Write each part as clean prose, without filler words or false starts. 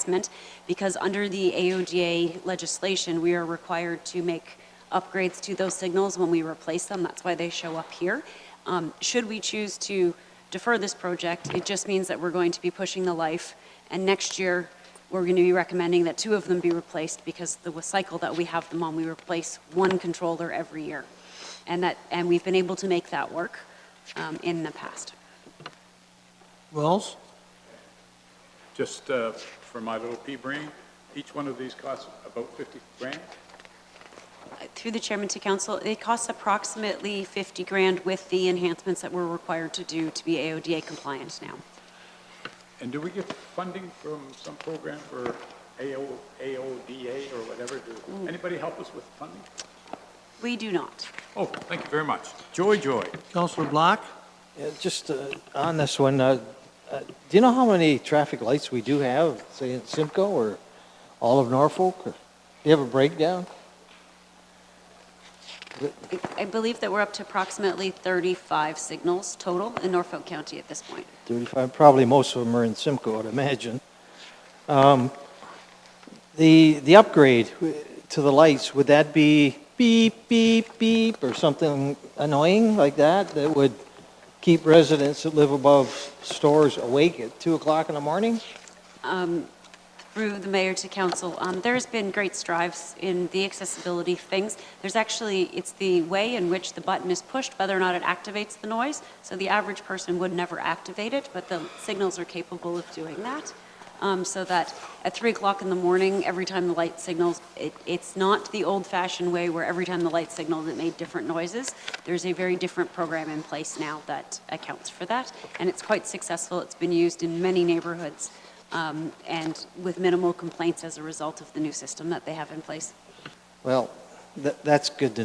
assessment, because under the AODA legislation, we are required to make upgrades to those signals when we replace them. That's why they show up here. Should we choose to defer this project, it just means that we're going to be pushing the life, and next year we're going to be recommending that 2 of them be replaced, because the cycle that we have them on, we replace 1 controller every year. And we've been able to make that work in the past. Wells? Just for my little pea brain, each one of these costs about 50 grand? Through the chairman to council, it costs approximately 50 grand with the enhancements that we're required to do to be AODA compliant now. And do we get funding from some program for AODA or whatever? Anybody help us with funding? We do not. Oh, thank you very much. Joy. Councillor Black? Yeah, just on this one, do you know how many traffic lights we do have, say in Simcoe or all of Norfolk? Or do you have a breakdown? I believe that we're up to approximately 35 signals total in Norfolk County at this point. 35, probably most of them are in Simcoe, I'd imagine. The upgrade to the lights, would that be beep, beep, beep, or something annoying like that that would keep residents that live above stores awake at 2 o'clock in the morning? Through the mayor to council, there's been great strides in the accessibility things. There's actually, it's the way in which the button is pushed, whether or not it activates the noise. So the average person would never activate it, but the signals are capable of doing that. So that at 3 o'clock in the morning, every time the light signals, it's not the old-fashioned way where every time the light signaled it made different noises. There's a very different program in place now that accounts for that, and it's quite successful. It's been used in many neighborhoods, and with minimal complaints as a result of the new system that they have in place. Well, that's good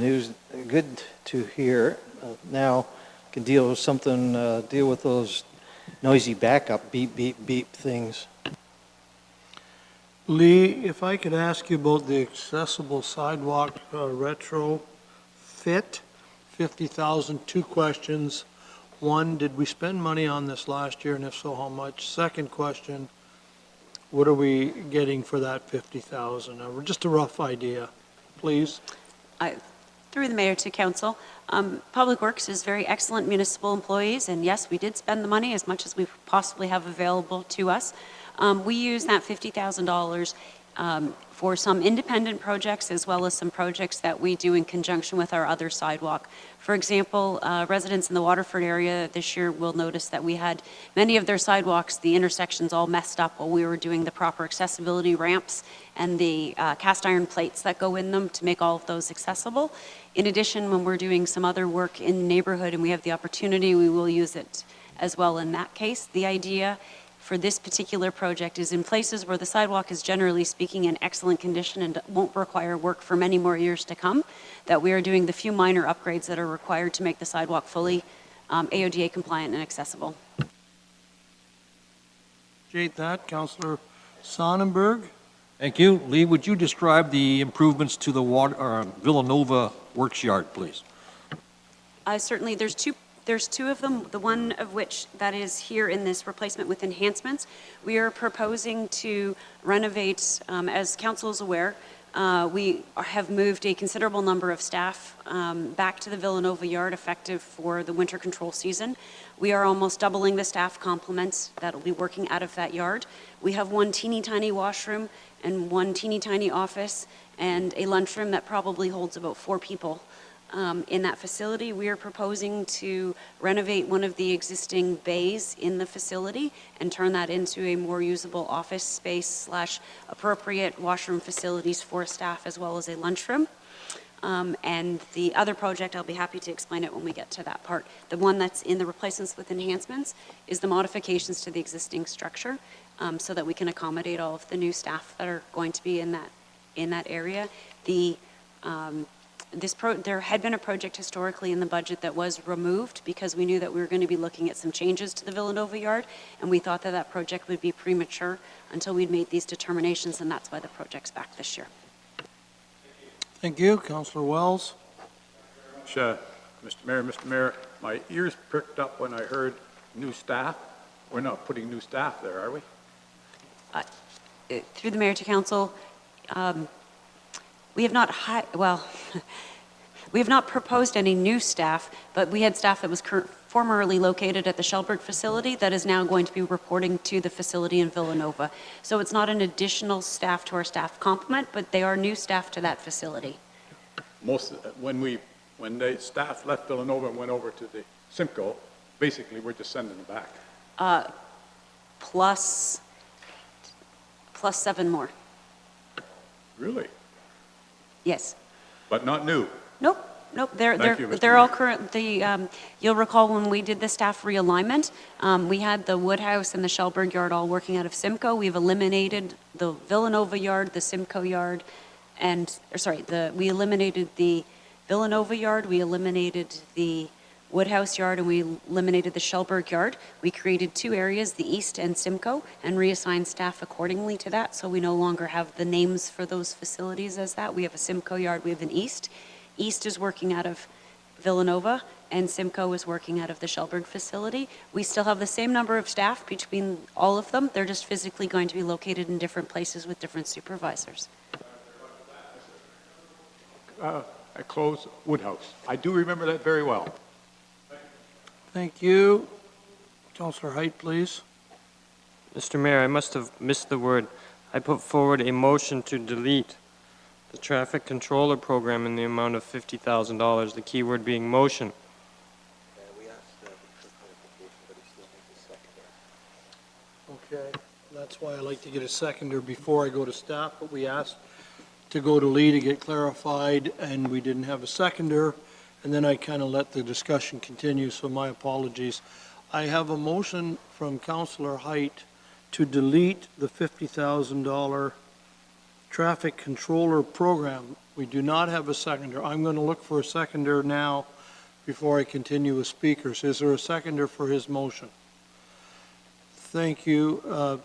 to hear. Now can deal with something, deal with those noisy backup beep, beep, beep things. Lee, if I could ask you about the accessible sidewalk retrofit, 50,000, 2 questions. One, did we spend money on this last year, and if so, how much? Second question, what are we getting for that 50,000? Just a rough idea, please. Through the mayor to council, Public Works is very excellent municipal employees, and yes, we did spend the money as much as we possibly have available to us. We use that $50,000 for some independent projects as well as some projects that we do in conjunction with our other sidewalk. For example, residents in the Waterford area this year will notice that we had many of their sidewalks, the intersections all messed up while we were doing the proper accessibility ramps and the cast iron plates that go in them to make all of those accessible. In addition, when we're doing some other work in the neighborhood and we have the opportunity, we will use it as well in that case. The idea for this particular project is in places where the sidewalk is generally speaking in excellent condition and won't require work for many more years to come, that we are doing the few minor upgrades that are required to make the sidewalk fully AODA compliant and accessible. Appreciate that. Councillor Sonnenberg? Thank you. Lee, would you describe the improvements to the Villanova Works Yard, please? Certainly, there's two of them, the one of which that is here in this replacement with enhancements. We are proposing to renovate, as council is aware, we have moved a considerable number of staff back to the Villanova Yard effective for the winter control season. We are almost doubling the staff complement that will be working out of that yard. We have one teeny tiny washroom and one teeny tiny office and a lunchroom that probably holds about 4 people. In that facility, we are proposing to renovate one of the existing bays in the facility and turn that into a more usable office space / appropriate washroom facilities for staff as well as a lunchroom. And the other project, I'll be happy to explain it when we get to that part. The one that's in the replacements with enhancements is the modifications to the existing structure so that we can accommodate all of the new staff that are going to be in that area. There had been a project historically in the budget that was removed because we knew that we were going to be looking at some changes to the Villanova Yard, and we thought that that project would be premature until we'd made these determinations, and that's why the project's back this year. Thank you. Councillor Wells? Mr. Mayor, my ears pricked up when I heard new staff. We're not putting new staff there, are we? through the mayor to council, we have not, well, we have not proposed any new staff, but we had staff that was formerly located at the Shellburg facility that is now going to be reporting to the facility in Villanova. So it's not an additional staff to our staff complement, but they are new staff to that facility. When the staff left Villanova and went over to the Simcoe, basically, we're just sending them back. Plus 7 more. Really? Yes. But not new. Nope, nope, Thank you, Mr. they're all Mayor. current, you'll recall when we did the staff realignment, we had the Woodhouse and the Shellburg yard all working out of Simcoe. We've eliminated the Villanova yard, the Simcoe yard, we eliminated the Villanova yard, we eliminated the Woodhouse yard, and we eliminated the Shellburg yard. We created 2 areas, the East and Simcoe, and reassigned staff accordingly to that, so we no longer have the names for those facilities as that. We have a Simcoe yard, we have an East. East is working out of Villanova, and Simcoe is working out of the Shellburg facility. We still have the same number of staff between all of them. They're just physically going to be located in different places with different supervisors. I closed Woodhouse. I do remember that very well. Thank you. Councillor Height, please. Mr. Mayor, I must have missed the word. I put forward a motion to delete the traffic controller program in the amount of $50,000, the key word being motion. Okay, that's why I like to get a seconder before I go to staff, but we asked to go to Lee to get clarified, and we didn't have a seconder, and then I kind of let the discussion continue, so my apologies. I have a motion from Councillor Height to delete the $50,000 traffic controller program. We do not have a seconder. I'm going to look for a seconder now before I continue with speakers. Is there a seconder for his motion? Thank you.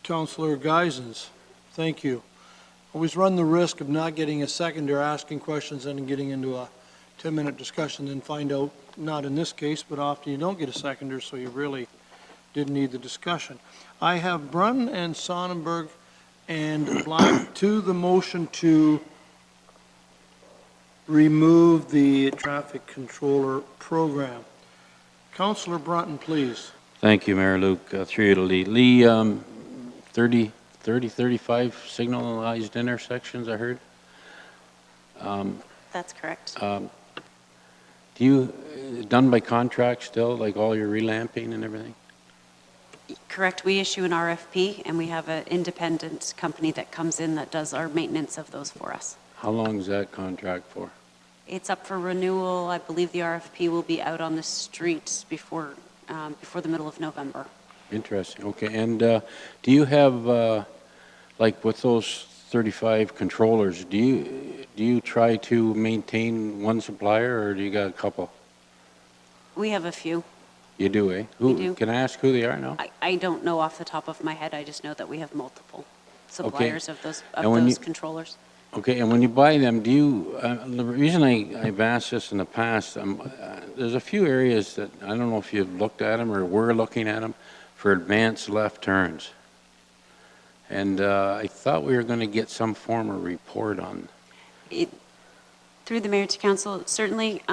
Councillor Geisens, thank you. Always run the risk of not getting a seconder, asking questions and getting into a 10-minute discussion, then find out, not in this case, but often you don't get a seconder, so you really didn't need the discussion. I have Brunn and Sonnenberg and Black to the motion to remove the traffic controller program. Councillor Brunton, please. Thank you, Mayor Luke. Through you to Lee. Lee, 35 signalized intersections, I heard. That's correct. Do you, done by contract still, like all your relamping and everything? Correct. We issue an RFP, and we have an independent company that comes in that does our maintenance of those for us. How long is that contract for? It's up for renewal. I believe the RFP will be out on the streets before the middle of November. Interesting. Okay. And do you have, like with those 35 controllers, do you try to maintain one supplier, or do you got a couple? We have a few. You do, eh? We do. Can I ask who they are now? I don't know off the top of my head. I just know that we have multiple suppliers of those controllers. Okay, and when you buy them, do you, the reason I've asked this in the past, there's a few areas that, I don't know if you've looked at them or we're looking at them, for advanced left turns. And I thought we were going to get some form of report on. Through the mayor to council, certainly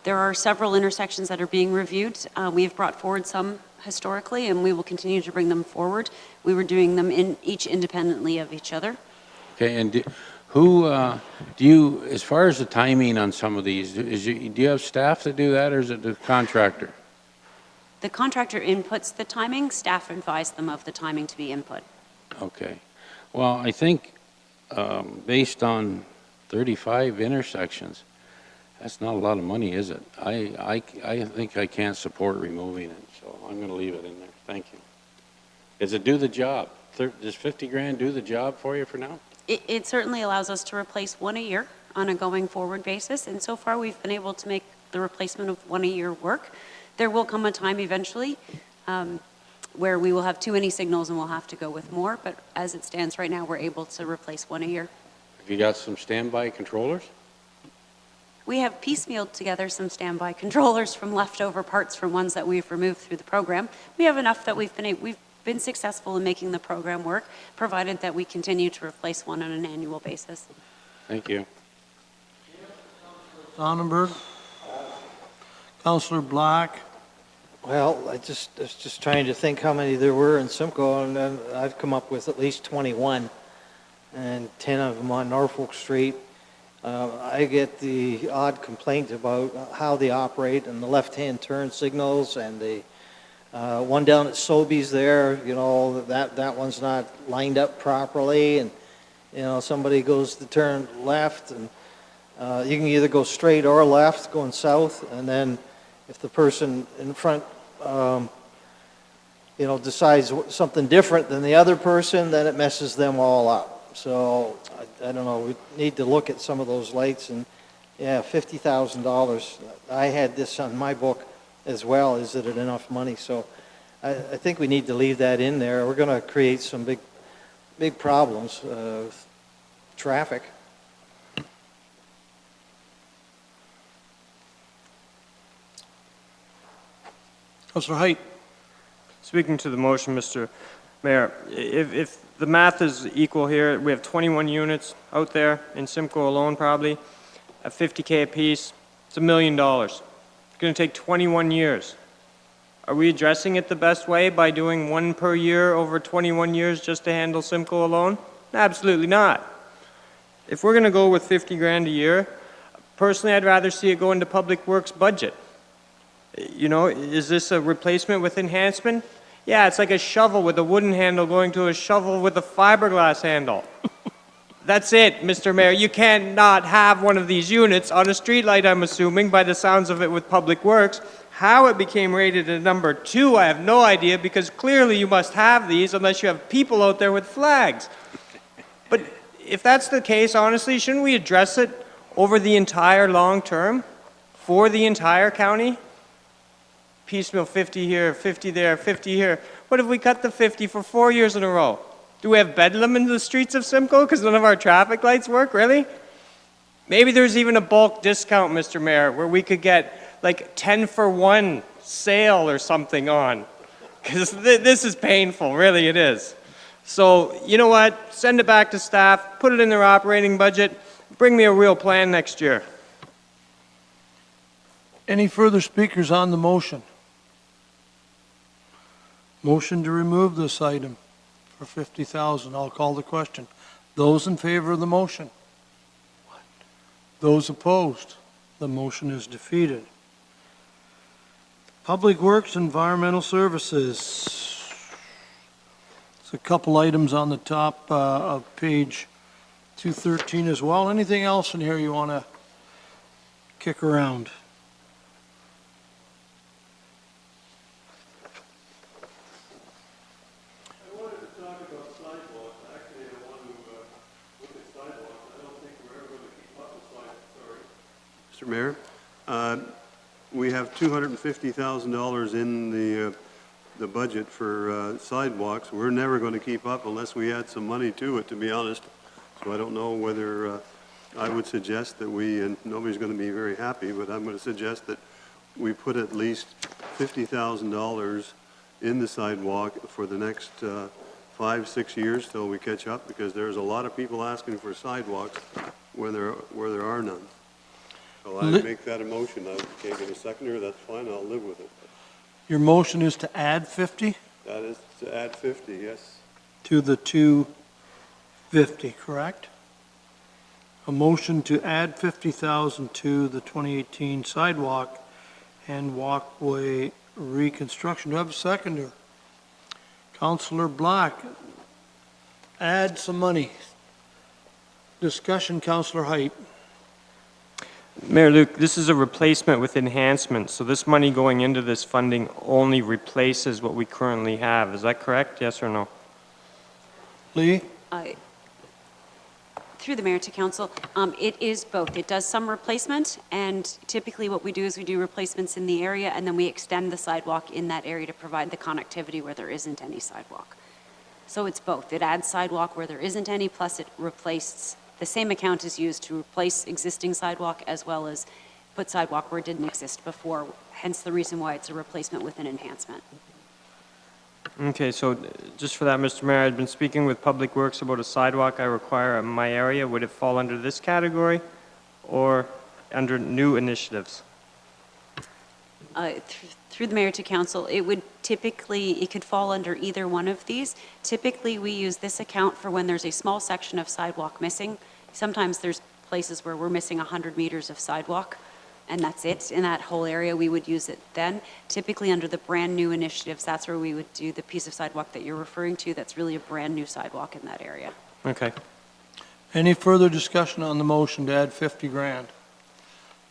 there are several intersections that are being reviewed. We have brought forward some historically, and we will continue to bring them forward. We were doing them each independently of each other. Okay, and do you, as far as the timing on some of these, do you have staff that do that, or is it the contractor? The contractor inputs the timing, staff advise them of the timing to be input. Okay. Well, I think based on 35 intersections, that's not a lot of money, is it? I think I can't support removing it, so I'm going to leave it in there. Thank you. Does it do the job? Does 50 grand do the job for you for now? It certainly allows us to replace one a year on a going forward basis, and so far we've been able to make the replacement of one a year work. There will come a time eventually where we will have too many signals and we'll have to go with more, but as it stands right now, we're able to replace one a year. Have you got some standby controllers? We have piecemealed together some standby controllers from leftover parts from ones that we've removed through the program. We have enough that we've been successful in making the program work, provided that we continue to replace one on an annual basis. Thank you. Sonnenberg? Counselor Black? Well, I was just trying to think how many there were in Simcoe, and then I've come up with at least 21, and 10 of them on Norfolk Street. I get the odd complaint about how they operate and the left-hand turn signals, and the one down at Sobeys there, you know, that one's not lined up properly, and, you know, somebody goes to turn left, and you can either go straight or left going south, and then if the person in front you know, decides something different than the other person, then it messes them all up. So, I don't know, we need to look at some of those lights, and, yeah, $50,000. I had this on my book as well. Is it enough money? So, I think we need to leave that in there. We're going to create some big problems with traffic. Counselor Height? Speaking to the motion, Mr. Mayor, if the math is equal here, we have 21 units out there in Simcoe alone probably, at $50K apiece, it's $1 million. It's going to take 21 years. Are we addressing it the best way by doing one per year over 21 years just to handle Simcoe alone? Absolutely not. If we're going to go with 50 grand a year, personally I'd rather see it go into Public Works budget. You know, is this a replacement with enhancement? Yeah, it's like a shovel with a wooden handle going to a shovel with a fiberglass handle. That's it, Mr. Mayor. You can't not have one of these units on a streetlight, I'm assuming, by the sounds of it with Public Works. How it became rated at number 2, I have no idea, because clearly you must have these unless you have people out there with flags. But if that's the case, honestly, shouldn't we address it over the entire long term for the entire county? Piecemeal 50 here, 50 there, 50 here. What if we cut the 50 for 4 years in a row? Do we have bedlam in the streets of Simcoe because none of our traffic lights work, really? Maybe there's even a bulk discount, Mr. Mayor, where we could get like 10-for-1 sale or something on. Because this is painful, really it is. So, you know what? Send it back to staff, put it in their operating budget, bring me a real plan next year. Any further speakers on the motion? Motion to remove this item for $50,000. I'll call the question. Those in favor of the motion? Those opposed? The motion is defeated. Public Works, Environmental Services. It's a couple items on the top of page 213 as well. Anything else in here you want to kick around? Mr. Mayor, we have $250,000 in the budget for sidewalks. We're never going to keep up unless we add some money to it, to be honest. So I don't know whether I would suggest that we, and nobody's going to be very happy, but I'm going to suggest that we put at least $50,000 in the sidewalk for the next 5-6 years till we catch up, because there's a lot of people asking for sidewalks where there are none. So I make that a motion. I can't get a seconder, that's fine, I'll live with it. Your motion is to add 50 That is to add 50, yes. to the 250, correct? A motion to add 50,000 to the 2018 sidewalk and walkway reconstruction. Do I have a seconder? Councilor Black, add some money. Discussion, Councilor Height. Mayor Luke, this is a replacement with enhancement, so this money going into this funding only replaces what we currently have. Is that correct? Yes or no? Lee? Through the mayor to council, it is both. It does some replacement, and typically what we do is we do replacements in the area, and then we extend the sidewalk in that area to provide the connectivity where there isn't any sidewalk. So it's both. It adds sidewalk where there isn't any, plus it replaces, the same account is used to replace existing sidewalk as well as put sidewalk where it didn't exist before, hence the reason why it's a replacement with an enhancement. Okay, so just for that, Mr. Mayor, I'd been speaking with Public Works about a sidewalk I require in my area. Would it fall under this category or under new initiatives? Through the mayor to council, it could fall under either one of these. Typically, we use this account for when there's a small section of sidewalk missing. Sometimes there's places where we're missing 100 meters of sidewalk, and that's it. In that whole area, we would use it then. Typically, under the brand-new initiatives, that's where we would do the piece of sidewalk that you're referring to. That's really a brand-new sidewalk in that area. Okay. Any further discussion on the motion to add 50 grand?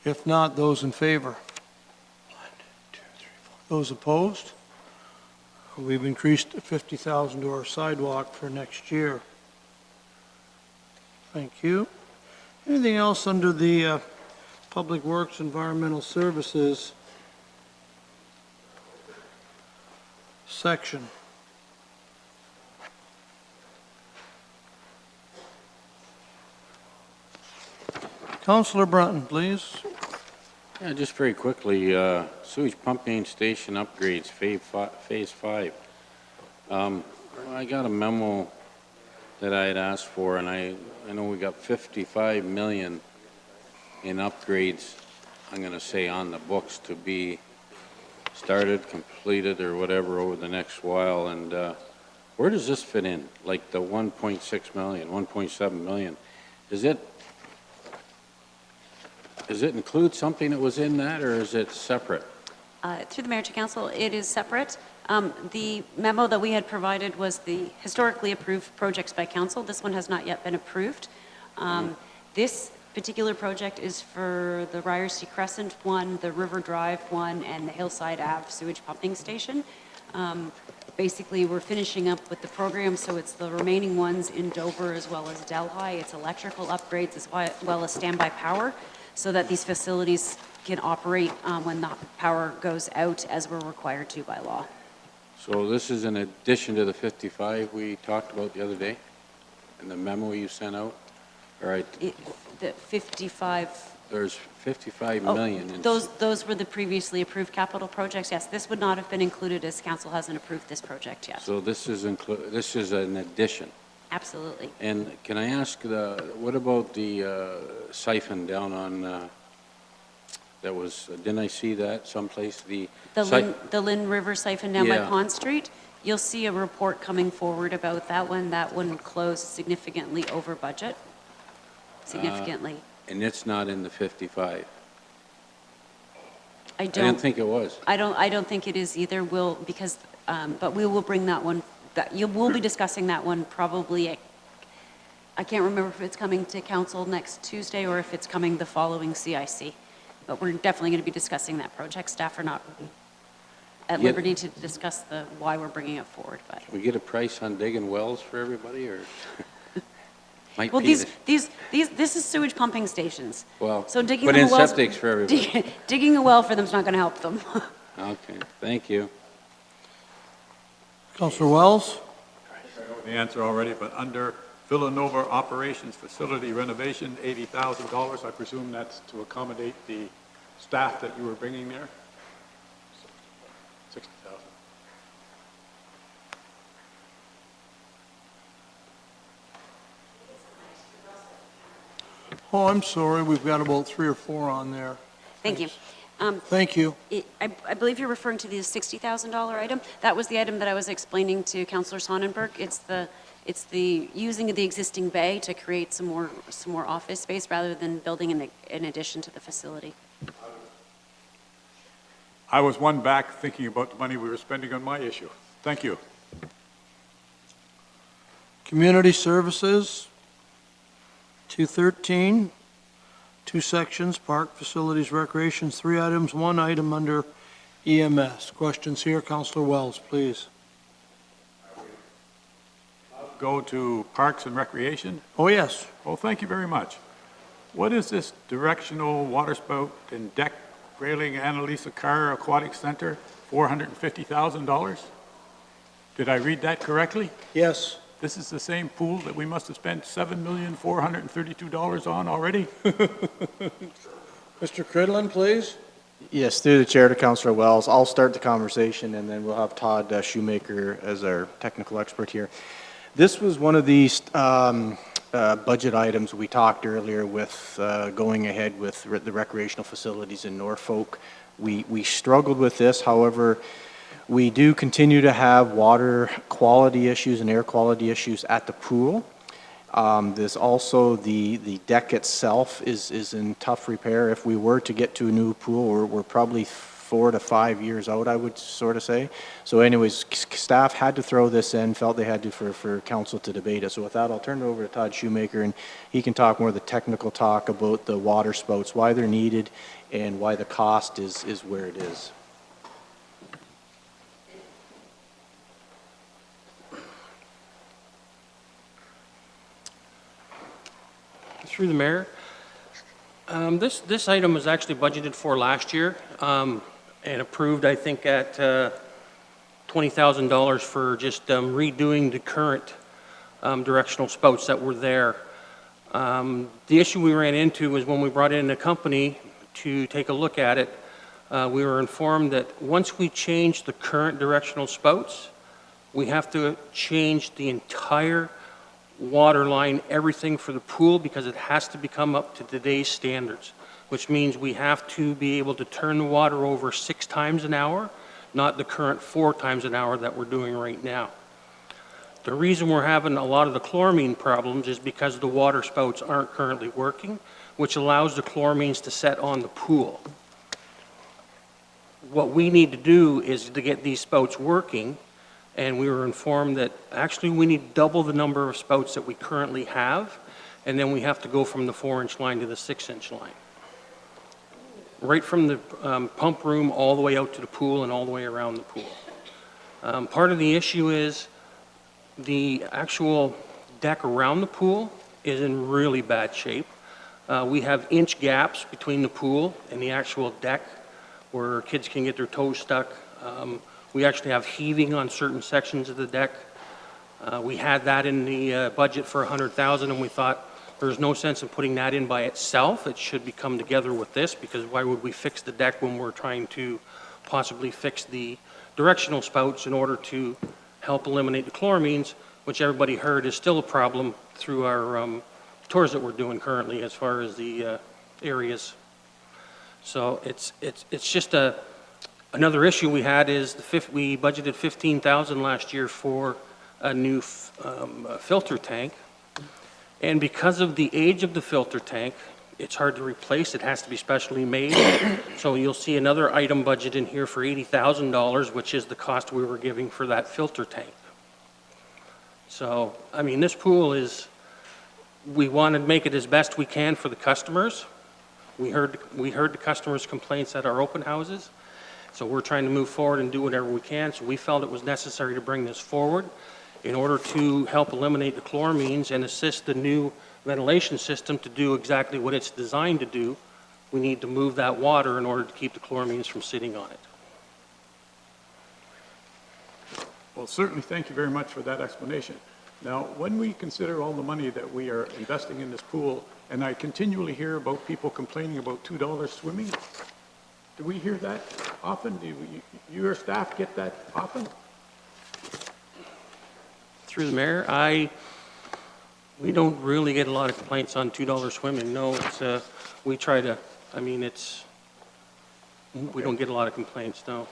If not, those in favor? Those opposed? We've increased 50,000 to our sidewalk for next year. Thank you. Anything else under the Public Works Environmental Services section? Councillor Brunton, please. Yeah, just very quickly, sewage pumping station upgrades, phase 5. I got a memo that I had asked for, and I know we got 55 million in upgrades, I'm going to say on the books, to be started, completed, or whatever over the next while. And where does this fit in? Like the 1.6 million, 1.7 million? Does it include something that was in that, or is it separate? Through the mayor to council, it is separate. The memo that we had provided was the historically approved projects by council. This one has not yet been approved. This particular project is for the Ryerson Crescent one, the River Drive one, and the Hillside Ave sewage pumping station. Basically, we're finishing up with the program, so it's the remaining ones in Dover as well as Delhi. It's electrical upgrades as well as standby power, so that these facilities can operate when the power goes out as we're required to by law. So this is in addition to the 55 we talked about the other day, in the memo you sent out? All right, The 55, there's 55 million. In those were the previously approved capital projects. Yes, this would not have been included as council hasn't approved this project yet. So this is an addition. Absolutely. And can I ask, what about the siphon down on, that was, didn't I see that someplace? The Lynn River siphon down by Yeah. Pond Street, you'll see a report coming forward about that one. That one closed significantly over budget. Significantly. And it's not in the 55. I I didn't don't, think it was. I don't think it is either, but we will bring that one, we'll be discussing that one probably, I can't remember if it's coming to council next Tuesday or if it's coming the following CIC. But we're definitely going to be discussing that project. Staff are not at Yeah. liberty to discuss why we're bringing it forward, but. We get a price on digging wells for everybody, or? Might Well, be this is sewage pumping stations. Well, So digging put them in a well. septics for everybody. Digging a well for them is not going to help them. Okay, thank you. Councillor Wells? I know the answer already, but under Villanova Operations Facility Renovation, $80,000, I presume that's to accommodate the staff that you were bringing there? 60,000. Oh, I'm sorry, we've got about 3 or 4 on there. Thank you. Thank you. I believe you're referring to the $60,000 item. That was the item that I was explaining to Councillor Sonnenberg. It's the using of the existing bay to create some more office space rather than building in addition to the facility. I was one back thinking about the money we were spending on my issue. Thank you. Community Services, 213, 2 sections, Park, Facilities, Recreations, 3 items, 1 item under EMS. Questions here, Councillor Wells, please. Go to Parks and Recreation. Oh, yes. Well, thank you very much. What is this directional water spout and deck railing Annalisa Carr Aquatic Center, $450,000? Did I read that correctly? Yes. This is the same pool that we must have spent $7,432 on already? Mr. Cridlin, please. Yes, through the chair to Councillor Wells. I'll start the conversation, and then we'll have Todd Shoemaker as our technical expert here. This was one of these budget items we talked earlier with going ahead with the recreational facilities in Norfolk. We struggled with this. However, we do continue to have water quality issues and air quality issues at the pool. There's also the deck itself is in tough repair. If we were to get to a new pool, we're probably 4 to 5 years out, I would sort of say. So anyways, staff had to throw this in, felt they had to for council to debate it. So with that, I'll turn it over to Todd Shoemaker, and he can talk more of the technical talk about the water spouts, why they're needed, and why the cost is where it is. Through the mayor. This item was actually budgeted for last year and approved, I think, at $20,000 for just redoing the current directional spouts that were there. The issue we ran into was when we brought in a company to take a look at it, we were informed that once we change the current directional spouts, we have to change the entire water line, everything for the pool, because it has to become up to today's standards, which means we have to be able to turn the water over 6 times an hour, not the current 4 times an hour that we're doing right now. The reason we're having a lot of the chloramine problems is because the water spouts aren't currently working, which allows the chloramines to set on the pool. What we need to do is to get these spouts working, and we were informed that actually we need double the number of spouts that we currently have, and then we have to go from the 4-inch line to the 6-inch line. Right from the pump room all the way out to the pool and all the way around the pool. Part of the issue is the actual deck around the pool is in really bad shape. We have inch gaps between the pool and the actual deck where kids can get their toes stuck. We actually have heaving on certain sections of the deck. We had that in the budget for $100,000, and we thought there's no sense in putting that in by itself. It should be come together with this, because why would we fix the deck when we're trying to possibly fix the directional spouts in order to help eliminate the chloramines, which everybody heard is still a problem through our tours that we're doing currently as far as the areas. So it's just another issue we had is we budgeted $15,000 last year for a new filter tank. And because of the age of the filter tank, it's hard to replace. It has to be specially made. So you'll see another item budget in here for $80,000, which is the cost we were giving for that filter tank. So, I mean, this pool we want to make it as best we can for the customers. We heard the customers' complaints at our open houses. So we're trying to move forward and do whatever we can. So we felt it was necessary to bring this forward in order to help eliminate the chloramines and assist the new ventilation system to do exactly what it's designed to do. We need to move that water in order to keep the chloramines from sitting on it. Well, certainly, thank you very much for that explanation. Now, when we consider all the money that we are investing in this pool, and I continually hear about people complaining about $2 swimming, do we hear that often? Do your staff get that often? Through the mayor, we don't really get a lot of complaints on $2 swimming. No, we try to, I mean, we don't get a lot of complaints, no.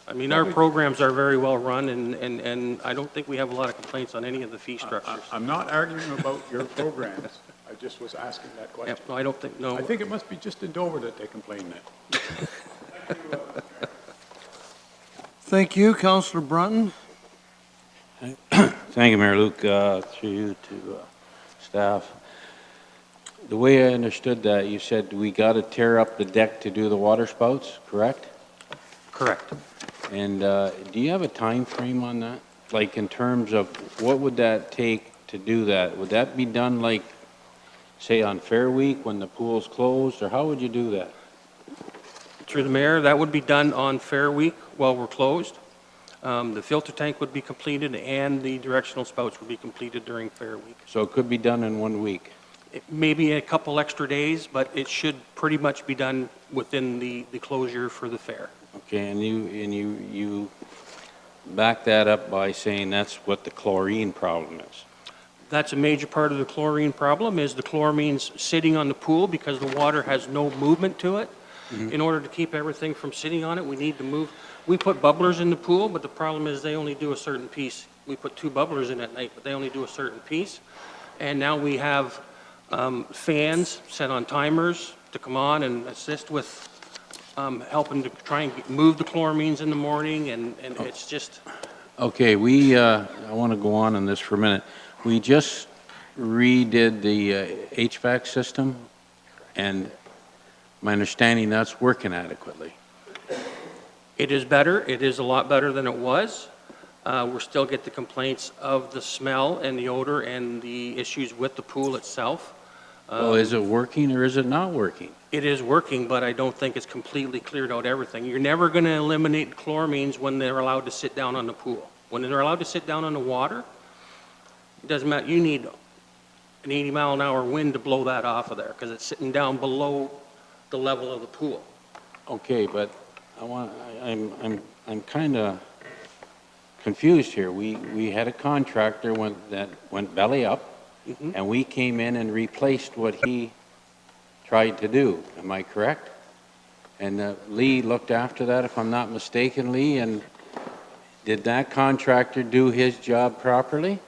I mean, our programs are very well run, and I don't think we have a lot of complaints on any of the fee structures. I'm not arguing about your programs. I just was asking that question. No, I don't think, no. I think it must be just in Dover that they complain then. Thank you, Councillor Brunton. Thank you, Mayor Luke, through you to staff. The way I understood that, you said we got to tear up the deck to do the water spouts, correct? Correct. And do you have a time frame on that? Like in terms of what would that take to do that? Would that be done like, say, on Fair Week when the pool's closed, or how would you do that? Through the mayor, that would be done on Fair Week while we're closed. The filter tank would be completed and the directional spouts would be completed during Fair Week. So it could be done in 1 week? Maybe a couple extra days, but it should pretty much be done within the closure for the fair. Okay, and you back that up by saying that's what the chlorine problem is. That's a major part of the chlorine problem, is the chloramine's sitting on the pool because the water has no movement to it. In order to keep everything from sitting on it, we need to move. We put bubblers in the pool, but the problem is they only do a certain piece. We put 2 bubblers in at night, but they only do a certain piece. And now we have fans set on timers to come on and assist with helping to try and move the chloramines in the morning, and it's just, Okay, I want to go on this for a minute. We just redid the HVAC system, and my understanding that's working adequately. it is better. It is a lot better than it was. We still get the complaints of the smell and the odor and the issues with the pool itself. Well, is it working or is it not working? It is working, but I don't think it's completely cleared out everything. You're never going to eliminate chloramines when they're allowed to sit down on the pool. When they're allowed to sit down on the water, it doesn't matter. You need an 80-mile-an-hour wind to blow that off of there because it's sitting down below the level of the pool. Okay, but I'm kind of confused here. We had a contractor that went belly up, and we came in and replaced what he tried to do. Am I correct? And Lee looked after that, if I'm not mistaken, Lee, and did that contractor do his job properly?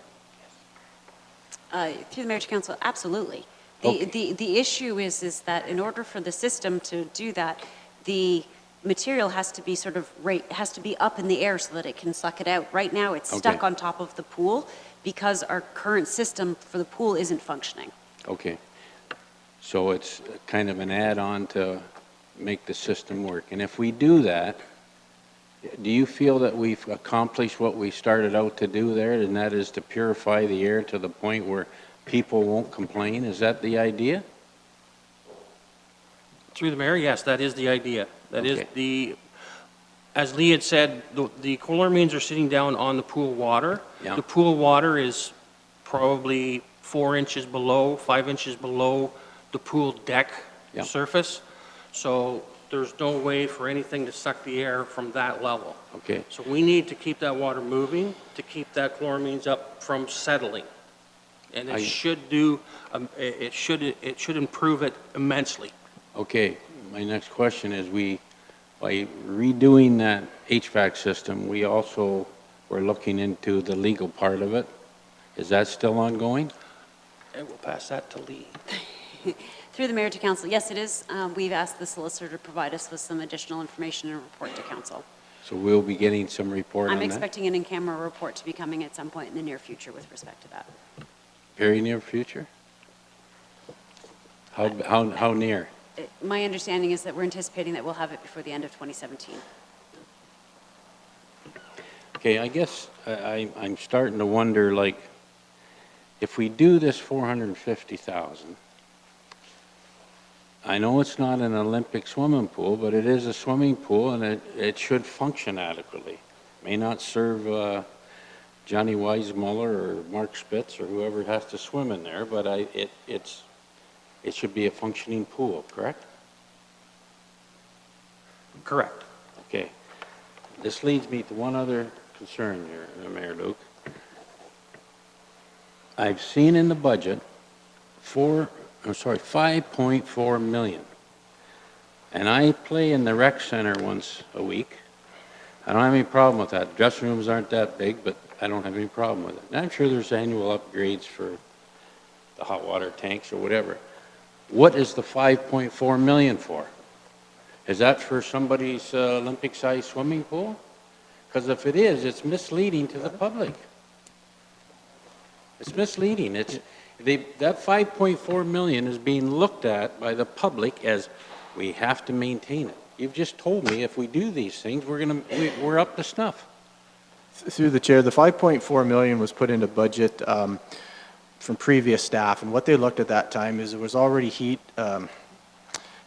Through the Mayor to Council, absolutely. Okay. The issue is that in order for the system to do that, the material has to be has to be up in the air so that it can suck it out. Right now, it's stuck Okay. on top of the pool because our current system for the pool isn't functioning. Okay. So it's kind of an add-on to make the system work. And if we do that, do you feel that we've accomplished what we started out to do there, and that is to purify the air to the point where people won't complain? Is that the idea? Through the mayor, yes, that is the idea. That is Okay. as Lee had said, the chloramines are sitting down on the pool water. Yeah. The pool water is probably 4 inches below, 5 inches below the pool deck Yeah. surface. So there's no way for anything to suck the air from that level. Okay. So we need to keep that water moving to keep that chloramines up from settling. And it should do, it should improve it immensely. Okay, my next question is by redoing that HVAC system, we also were looking into the legal part of it. Is that still ongoing? And we'll pass that to Lee. Through the Mayor to Council, yes, it is. We've asked the solicitor to provide us with some additional information and report to Council. So we'll be getting some report on I'm that? expecting an in-camera report to be coming at some point in the near future with respect to that. Very near future? How near? My understanding is that we're anticipating that we'll have it before the end of 2017. Okay, I guess I'm starting to wonder, like, if we do this 450,000, I know it's not an Olympic swimming pool, but it is a swimming pool, and it should function adequately. May not serve Johnny Weissmuller or Mark Spitz or whoever has to swim in there, but it should be a functioning pool, correct? Correct. Okay. This leads me to one other concern here, Mayor Luke. I've seen in the budget 5.4 million. And I play in the rec center once a week. I don't have any problem with that. Dressing rooms aren't that big, but I don't have any problem with it. And I'm sure there's annual upgrades for the hot water tanks or whatever. What is the 5.4 million for? Is that for somebody's Olympic-sized swimming pool? Because if it is, it's misleading to the public. It's misleading. That 5.4 million is being looked at by the public as we have to maintain it. You've just told me if we do these things, we're up to snuff. Through the chair, the 5.4 million was put into budget from previous staff, and what they looked at that time is there was already heat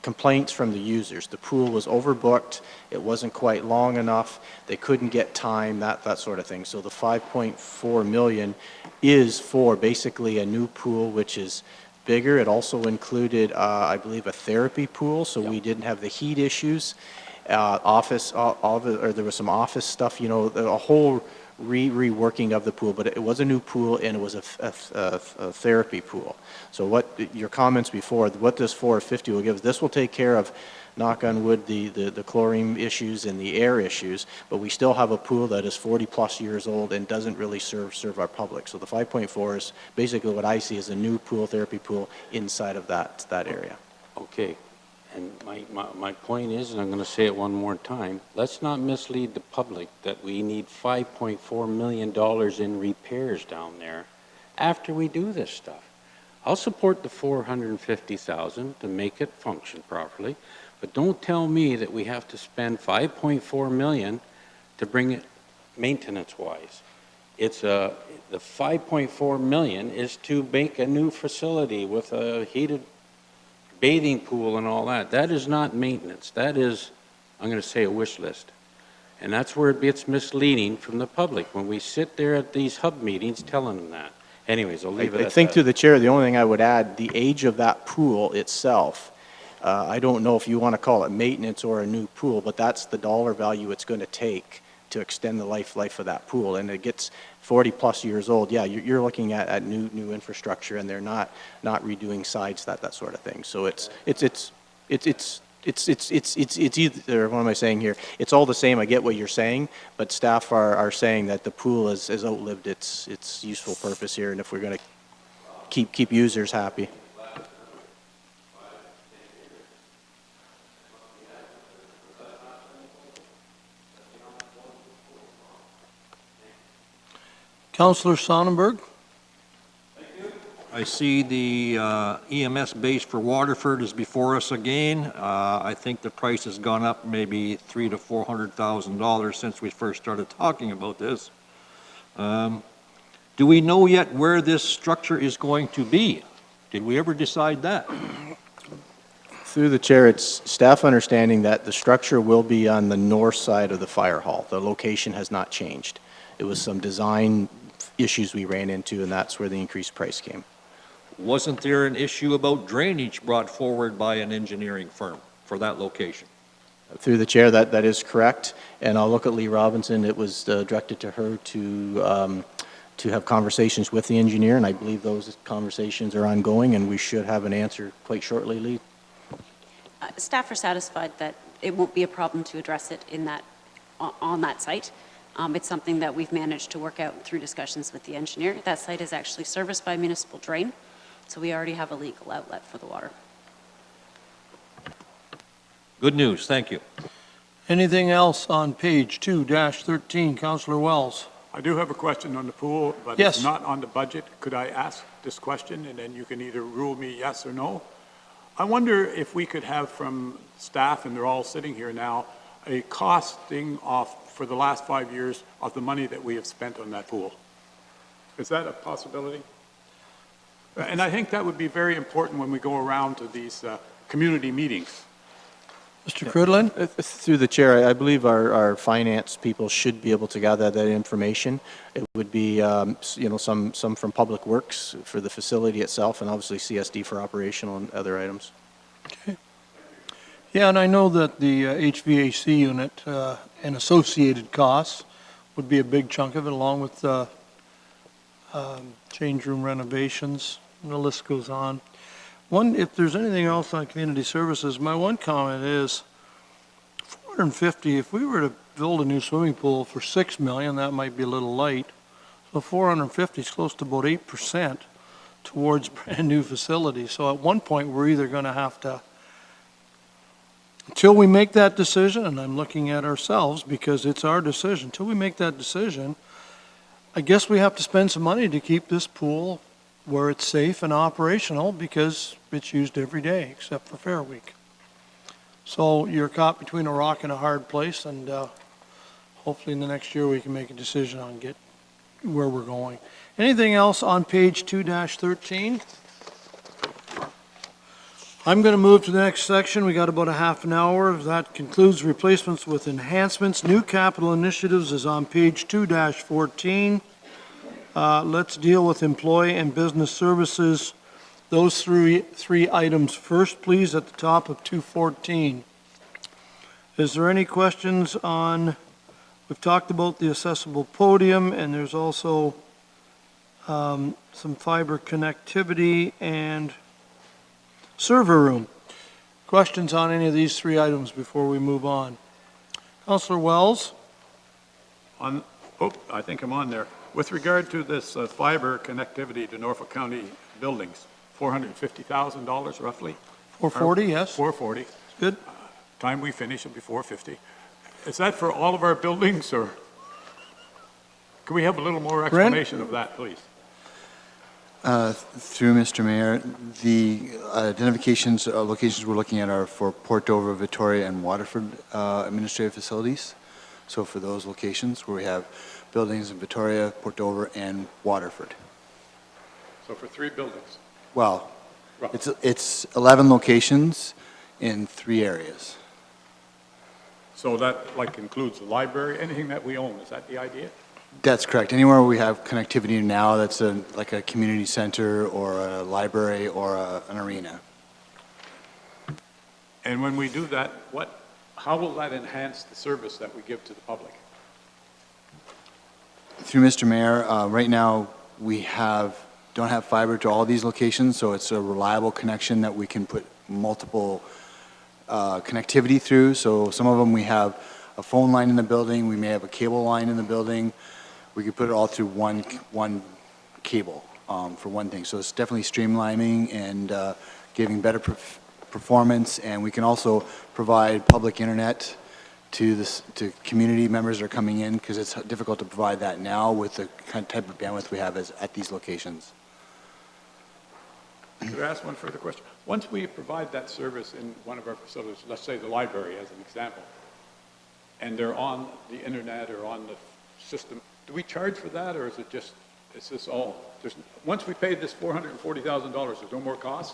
complaints from the users. The pool was overbooked, it wasn't quite long enough, they couldn't get time, that sort of thing. So the 5.4 million is for basically a new pool, which is bigger. It also included, I believe, a therapy pool, so we didn't have the heat issues. Or there was some office stuff, a whole reworking of the pool, but it was a new pool and it was a therapy pool. So what your comments before, what this 450 will give us, this will take care of, knock on wood, the chlorine issues and the air issues, but we still have a pool that is 40-plus years old and doesn't really serve our public. So the 5.4 is basically what I see as a new pool, therapy pool, inside of that area. Okay, and my point is, and I'm going to say it one more time, let's not mislead the public that we need $5.4 million in repairs down there after we do this stuff. I'll support the $450,000 to make it function properly, but don't tell me that we have to spend $5.4 million to bring it maintenance-wise. The $5.4 million is to make a new facility with a heated bathing pool and all that. That is not maintenance. That is, I'm going to say, a wish list. And that's where it gets misleading from the public when we sit there at these hub meetings telling them that. Anyways, I'll leave it at that. I think to the chair, the only thing I would add, the age of that pool itself, I don't know if you want to call it maintenance or a new pool, but that's the dollar value it's going to take to extend the life of that pool. And it gets 40-plus years old. Yeah, you're looking at new infrastructure, and they're not redoing sides, that sort of thing. So it's either, what am I saying here? It's all the same. I get what you're saying, but staff are saying that the pool has outlived its useful purpose here, and if we're going to keep users happy. Councillor Sonnenberg? I see the EMS base for Waterford is before us again. I think the price has gone up maybe $300,000 to $400,000 since we first started talking about this. Do we know yet where this structure is going to be? Did we ever decide that? Through the chair, it's staff understanding that the structure will be on the north side of the fire hall. The location has not changed. It was some design issues we ran into, and that's where the increased price came. Wasn't there an issue about drainage brought forward by an engineering firm for that location? Through the chair, that is correct, and I'll look at Lee Robinson. It was directed to her to have conversations with the engineer, and I believe those conversations are ongoing, and we should have an answer quite shortly, Lee. Staff are satisfied that it won't be a problem to address it on that site. It's something that we've managed to work out through discussions with the engineer. That site is actually serviced by municipal drain, so we already have a legal outlet for the water. Good news, thank you. Anything else on page 2-13, Councillor Wells? I do have a question on the pool, but Yes. it's not on the budget. Could I ask this question, and then you can either rule me yes or no? I wonder if we could have from staff, and they're all sitting here now, a costing off for the last 5 years of the money that we have spent on that pool. Is that a possibility? And I think that would be very important when we go around to these community meetings. Mr. Cridlin? Through the chair, I believe our finance people should be able to gather that information. It would be, some from Public Works for the facility itself, and obviously CSD for operational and other items. Okay. Yeah, and I know that the HVAC unit and associated costs would be a big chunk of it, along with change room renovations, and the list goes on. If there's anything else on community services, my one comment is 450, if we were to build a new swimming pool for $6 million, that might be a little light. So 450 is close to about 8% towards brand new facilities. So at one point, we're either going to have to, until we make that decision, and I'm looking at ourselves because it's our decision, until we make that decision, I guess we have to spend some money to keep this pool where it's safe and operational because it's used every day except for Fair Week. So you're caught between a rock and a hard place, and hopefully in the next year we can make a decision on where we're going. Anything else on page 2-13? I'm going to move to the next section. We got about a half an hour. That concludes replacements with enhancements. New capital initiatives is on page 2-14. Let's deal with employee and business services those three items first, please, at the top of 214. Is there any questions on, we've talked about the accessible podium, and there's also some fiber connectivity and server room. Questions on any of these three items before we move on? Councillor Wells? I think I'm on there. With regard to this fiber connectivity to Norfolk County buildings, $450,000 roughly? 440, yes. 440. Good. Time we finish, it'll be 450. Is that for all of our buildings, or can we have a little more explanation of that, please? Through Mr. Mayor, the identifications, locations we're looking at are for Port Dover, Victoria, and Waterford administrative facilities. So for those locations where we have buildings in Victoria, Port Dover, and Waterford. So for 3 buildings? Well, Roughly. it's 11 locations in 3 areas. So that like includes the library, anything that we own, is that the idea? That's correct. Anywhere we have connectivity now, that's like a community center or a library or an arena. And when we do that, how will that enhance the service that we give to the public? Through Mr. Mayor, right now we don't have fiber to all these locations, so it's a reliable connection that we can put multiple connectivity through. So some of them we have a phone line in the building, we may have a cable line in the building. We could put it all through one cable for one thing. So it's definitely streamlining and giving better performance, and we can also provide public internet to community members that are coming in, because it's difficult to provide that now with the kind of type of bandwidth we have at these locations. Could I ask one further question? Once we provide that service in one of our facilities, let's say the library as an example, and they're on the internet or on the system, do we charge for that, or is this all? Once we pay this $440,000, there's no more cost?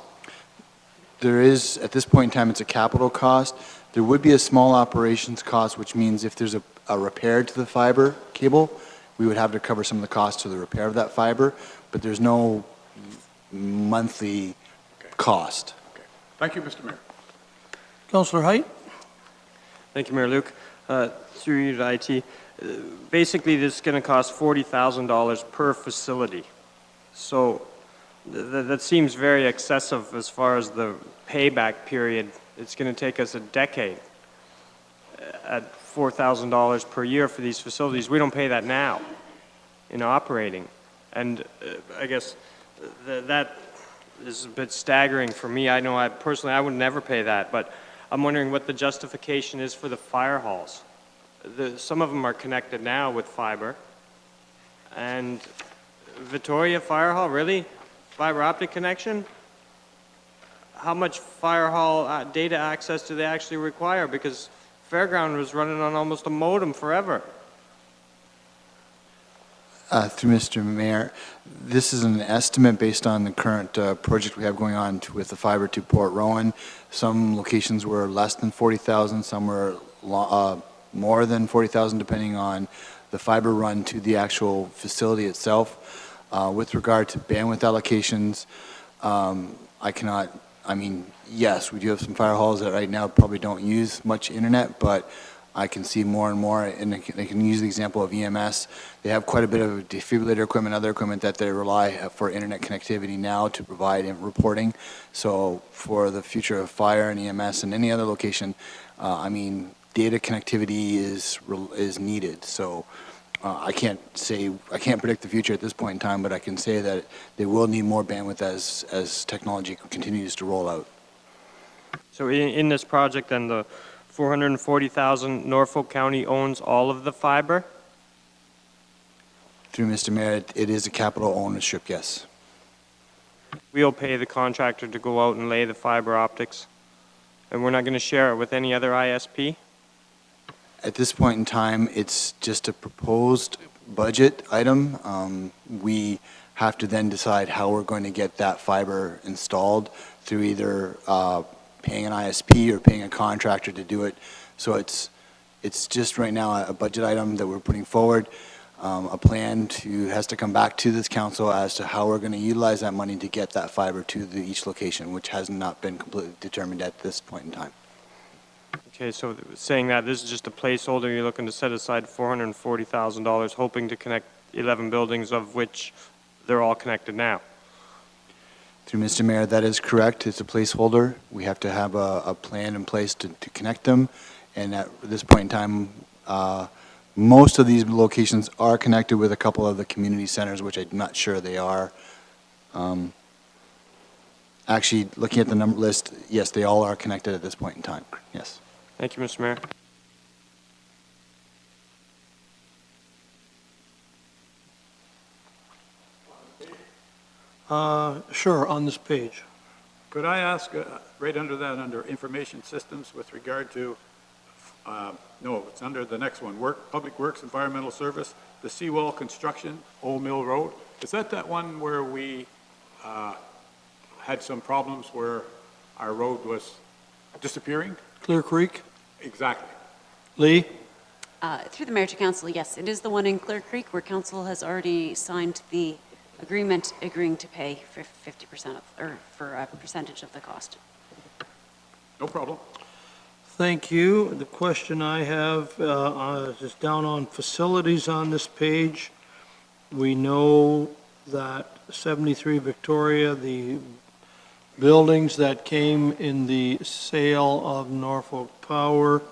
There is, at this point in time, it's a capital cost. There would be a small operations cost, which means if there's a repair to the fiber cable, we would have to cover some of the cost to the repair of that fiber, but there's no monthly cost. Okay. Thank you, Mr. Mayor. Councillor Height? Thank you, Mayor Luke. Through you to IT. Basically, this is going to cost $40,000 per facility. So that seems very excessive as far as the payback period. It's going to take us a decade at $4,000 per year for these facilities. We don't pay that now in operating. And I guess that is a bit staggering for me. I know personally I would never pay that, but I'm wondering what the justification is for the fire halls. Some of them are connected now with fiber. And Victoria Fire Hall, really? Fiber optic connection? How much fire hall data access do they actually require? Because Fairground was running on almost a modem forever. Through Mr. Mayor, this is an estimate based on the current project we have going on with the fiber to Port Rowan. Some locations were less than 40,000, some were more than 40,000, depending on the fiber run to the actual facility itself. With regard to bandwidth allocations, yes, we do have some fire halls that right now probably don't use much internet, but I can see more and more, and they can use the example of EMS. They have quite a bit of defibrillator equipment, other equipment that they rely for internet connectivity now to provide reporting. So for the future of fire and EMS and any other location, data connectivity is needed. So I can't predict the future at this point in time, but I can say that they will need more bandwidth as technology continues to roll out. So in this project, then the $440,000, Norfolk County owns all of the fiber? Through Mr. Mayor, it is a capital ownership, yes. We'll pay the contractor to go out and lay the fiber optics, and we're not going to share it with any other ISP? At this point in time, it's just a proposed budget item. We have to then decide how we're going to get that fiber installed through either paying an ISP or paying a contractor to do it. So it's just right now a budget item that we're putting forward. a plan has to come back to this council as to how we're going to utilize that money to get that fiber to each location, which has not been completely determined at this point in time. Okay, so saying that this is just a placeholder, you're looking to set aside $440,000, hoping to connect 11 buildings, of which they're all connected now. Through Mr. Mayor, that is correct. It's a placeholder. We have to have a plan in place to connect them. And at this point in time, most of these locations are connected with a couple of the community centers, which I'm not sure they are. Actually, looking at the number list, yes, they all are connected at this point in time. Yes. Thank you, Mr. Mayor. Sure, on this page. Could I ask, right under that, under information systems with regard to, no, it's under the next one, Public Works, Environmental Service, the seawall construction, Old Mill Road. Is that one where we had some problems where our road was disappearing? Clear Creek? Exactly. Lee? Through the mayor to council, yes, it is the one in Clear Creek where council has already signed the agreement agreeing to pay for 50% of, or for a percentage of the cost. No problem. Thank you. The question I have is down on facilities on this page. We know that 73 Victoria, the buildings that came in the sale of Norfolk Power,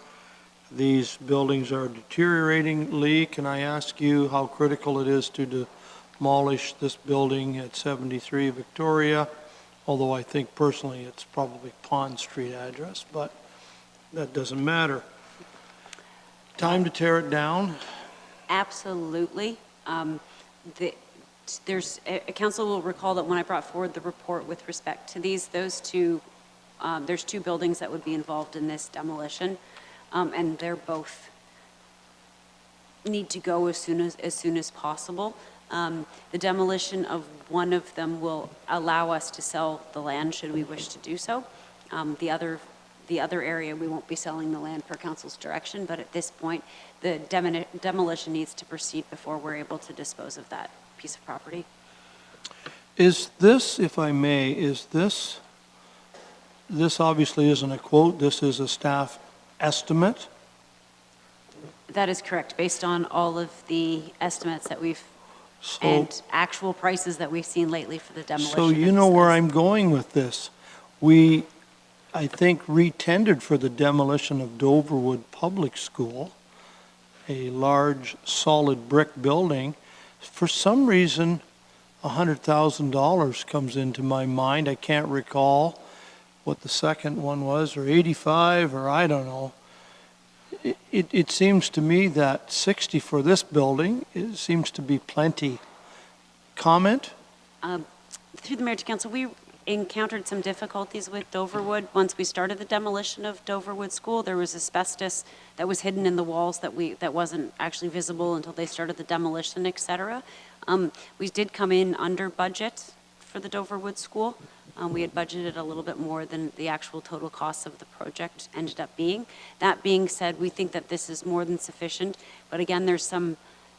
these buildings are deteriorating. Lee, can I ask you how critical it is to demolish this building at 73 Victoria? Although I think personally it's probably Pond Street address, but that doesn't matter. Time to tear it down? Absolutely. Council will recall that when I brought forward the report with respect to there's two buildings that would be involved in this demolition, and they're both need to go as soon as possible. The demolition of one of them will allow us to sell the land should we wish to do so. The other area, we won't be selling the land per council's direction, but at this point, the demolition needs to proceed before we're able to dispose of that piece of property. Is this, if I may, this obviously isn't a quote, this is a staff estimate? That is correct, based on all of the estimates that So, and actual prices that we've seen lately for the demolition. so you of know this where list. I'm going with this. We, I think, re-tendered for the demolition of Doverwood Public School, a large, solid brick building. For some reason, $100,000 comes into my mind. I can't recall what the second one was, or 85, or I don't know. It seems to me that 60 for this building, it seems to be plenty. Comment? Through the mayor to council, we encountered some difficulties with Doverwood. Once we started the demolition of Doverwood School, there was asbestos that was hidden in the walls that wasn't actually visible until they started the demolition, et cetera. We did come in under budget for the Doverwood School. We had budgeted a little bit more than the actual total costs of the project ended up being. That being said, we think that this is more than sufficient, but again, there's some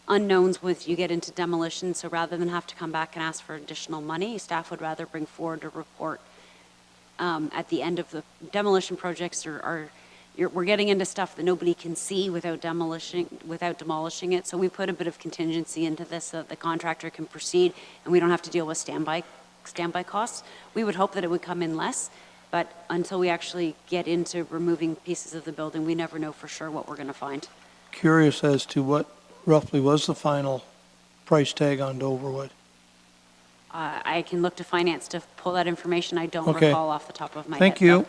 unknowns with you get into demolition, so rather than have to come back and ask for additional money, staff would rather bring forward a report at the end of the demolition projects. We're getting into stuff that nobody can see without demolishing it, so we put a bit of contingency into this so that the contractor can proceed and we don't have to deal with standby costs. We would hope that it would come in less, but until we actually get into removing pieces of the building, we never know for sure what we're going to find. Curious as to what roughly was the final price tag on Doverwood. I can look to finance to pull that information. I don't Okay. recall off the top of my head. Thank you. though.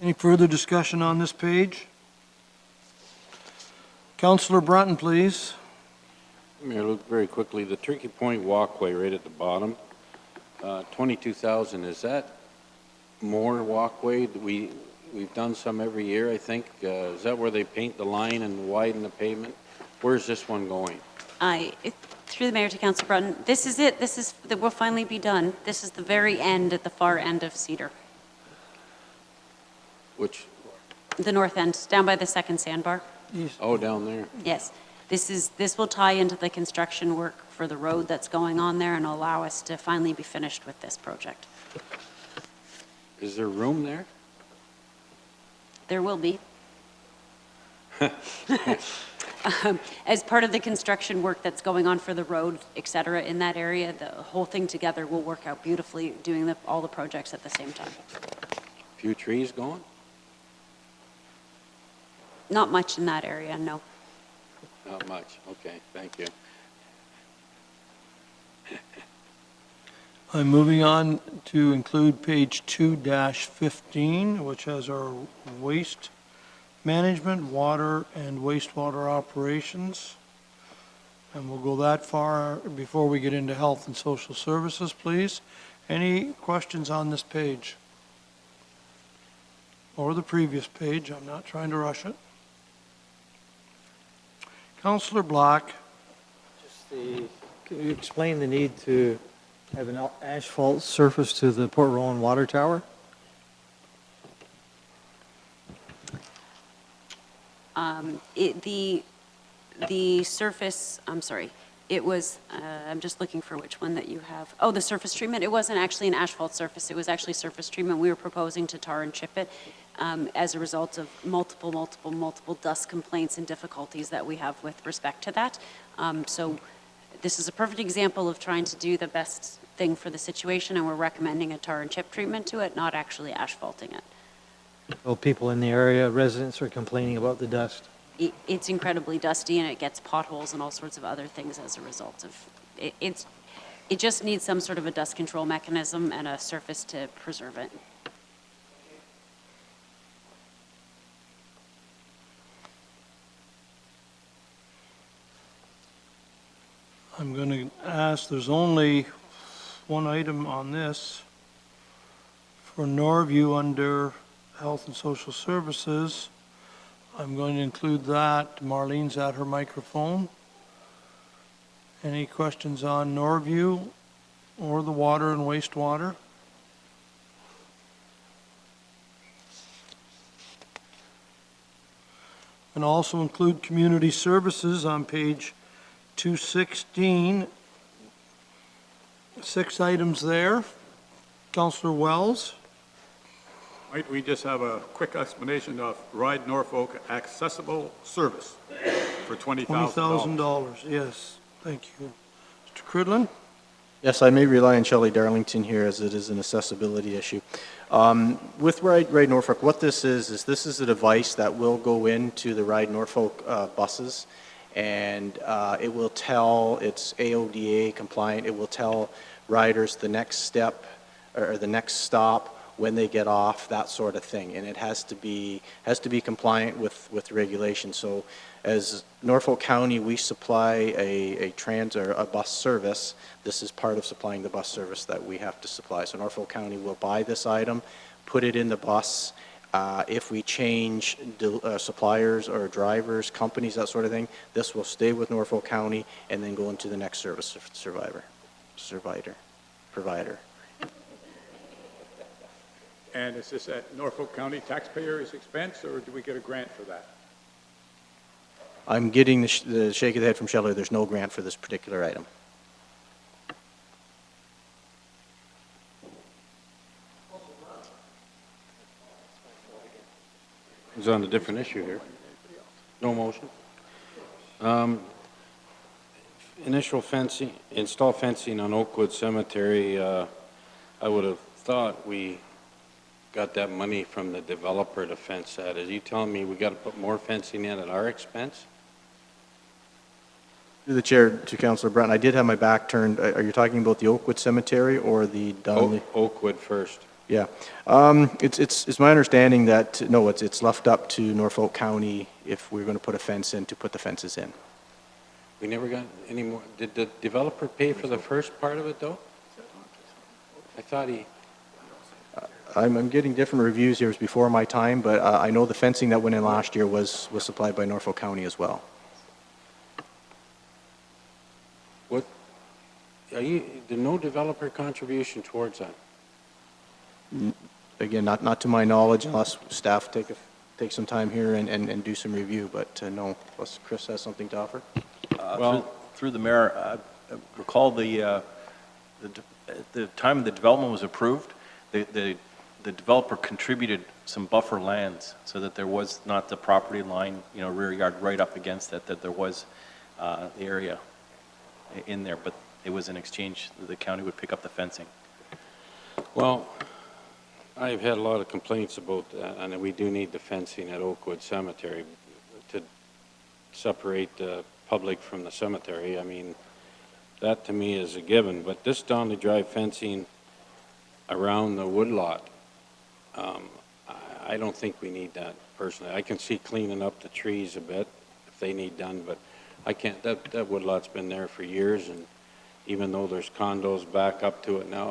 Any further discussion on this page? Councillor Brunton, please. Mayor, look very quickly, the Turkey Point walkway right at the bottom, 22,000, is that more walkway? We've done some every year, I think. Is that where they paint the line and widen the pavement? Where's this one going? Through the mayor to Councillor Brunton, this is it. That will finally be done. This is the very end, at the far end of Cedar. Which, The north end, down by the second sandbar. Oh, down there. Yes. This will tie into the construction work for the road that's going on there and allow us to finally be finished with this project. Is there room there? There will be. As part of the construction work that's going on for the road, et cetera, in that area, the whole thing together will work out beautifully, doing all the projects at the same time. Few trees going? Not much in that area, no. Not much. Okay, thank you. I'm moving on to include page 2-15, which has our waste management, water and wastewater operations. And we'll go that far before we get into health and social services, please. Any questions on this page? Or the previous page? I'm not trying to rush it. Councillor Black. Can you explain the need to have an asphalt surface to the Port Rowan Water Tower? The surface, I'm sorry, it was, I'm just looking for which one that you have. Oh, the surface treatment. It wasn't actually an asphalt surface. It was actually surface treatment. We were proposing to tar and chip it as a result of multiple dust complaints and difficulties that we have with respect to that. So this is a perfect example of trying to do the best thing for the situation, and we're recommending a tar and chip treatment to it, not actually asphalting it. Well, people in the area, residents are complaining about the dust. It's incredibly dusty, and it gets potholes and all sorts of other things as a result of it. It just needs some sort of a dust control mechanism and a surface to preserve it. I'm going to ask, there's only one item on this. For Norview under Health and Social Services, I'm going to include that. Marlene's at her microphone. Any questions on Norview or the water and wastewater? And also include community services on page 216. 6 items there. Councillor Wells. Might we just have a quick explanation of Ride Norfolk accessible service for $20,000? $20,000, yes, thank you. Mr. Cridlin? Yes, I may rely on Shelley Darlington here as it is an accessibility issue. With Ride Norfolk, what this is this is a device that will go into the Ride Norfolk buses, and it will tell, it's AODA compliant, it will tell riders the next step or the next stop, when they get off, that sort of thing, and it has to be compliant with regulation. So, as Norfolk County, we supply a bus service. This is part of supplying the bus service that we have to supply. So Norfolk County will buy this item, put it in the bus. If we change suppliers or drivers, companies, that sort of thing, this will stay with Norfolk County and then go into the next service provider. And is this at Norfolk County taxpayers' expense, or do we get a grant for that? I'm getting the shake of the head from Shelley. There's no grant for this particular item. It's on a different issue here. No motion. Initial fencing, install fencing on Oakwood Cemetery. I would have thought we got that money from the developer to fence that. Is you telling me we got to put more fencing in at our expense? Through the chair to Councillor Bratton, I did have my back turned. Are you talking about the Oakwood Cemetery or the Donnelly? Oakwood first. Yeah. It's my understanding that, no, it's left up to Norfolk County if we're going to put a fence in, to put the fences in. We never got any more. Did the developer pay for the first part of it, though? I thought he... I'm getting different reviews here. It was before my time, but I know the fencing that went in last year was supplied by Norfolk County as well. What, there's no developer contribution towards that? Again, not to my knowledge, unless staff take take some time here and do some review, but no, unless Chris has something to offer. Through the mayor, recall at the time the development was approved, the developer contributed some buffer lands so that there was not the property line, rear yard right up against it, that there was the area in there, but it was in exchange that the county would pick up the fencing. Well, I've had a lot of complaints about that, and we do need the fencing at Oakwood Cemetery to separate the public from the cemetery. I mean, that to me is a given, but this Donnelly Drive fencing around the woodlot, I don't think we need that personally. I can see cleaning up the trees a bit if they need done, but I can't, that woodlot's been there for years, and even though there's condos back up to it now,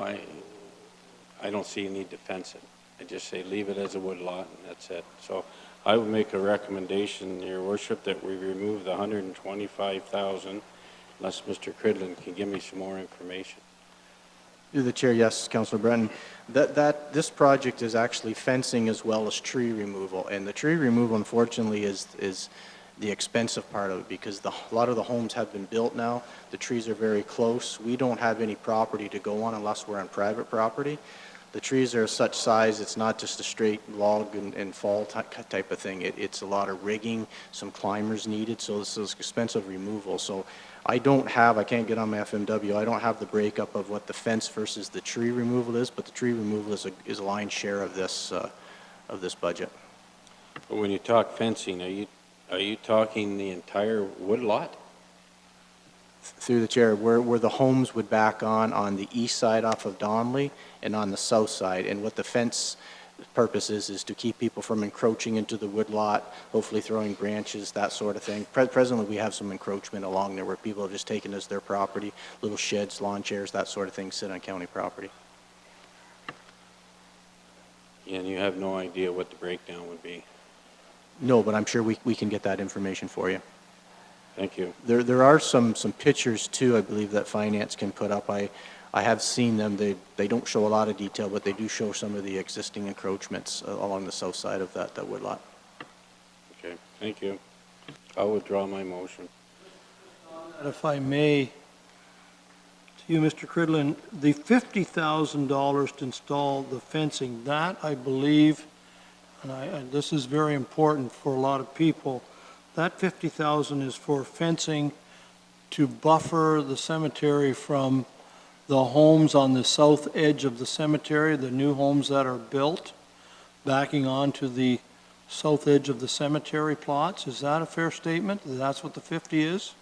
I don't see a need to fence it. I just say leave it as a woodlot and that's it. So I would make a recommendation, Your Worship, that we remove the $125,000 unless Mr. Cridlin can give me some more information. Through the chair, yes, Councilor Brennan. This project is actually fencing as well as tree removal, and the tree removal, unfortunately, is the expensive part of it because a lot of the homes have been built now. The trees are very close. We don't have any property to go on unless we're on private property. The trees are such size, it's not just a straight log and fall type of thing. It's a lot of rigging, some climbers needed, so this is expensive removal. So I can't get on my FMW, I don't have the breakup of what the fence versus the tree removal is, but the tree removal is a lion's share of this budget. But when you talk fencing, are you talking the entire woodlot? Through the chair, where the homes would back on the east side off of Donnelly and on the south side. And what the fence purpose is to keep people from encroaching into the woodlot, hopefully throwing branches, that sort of thing. Presently, we have some encroachment along there where people have just taken as their property, little sheds, lawn chairs, that sort of thing sit on county property. And you have no idea what the breakdown would be? No, but I'm sure we can get that information for you. Thank you. There are some pictures too, I believe, that finance can put up. I have seen them. They don't show a lot of detail, but they do show some of the existing encroachments along the south side of that woodlot. Okay, thank you. I'll withdraw my motion. If I may, to you, Mr. Cridlin, the $50,000 to install the fencing, that I believe, and this is very important for a lot of people, that $50,000 is for fencing to buffer the cemetery from the homes on the south edge of the cemetery, the new homes that are built, backing onto the south edge of the cemetery plots. Is that a fair statement? That's what the 50 is?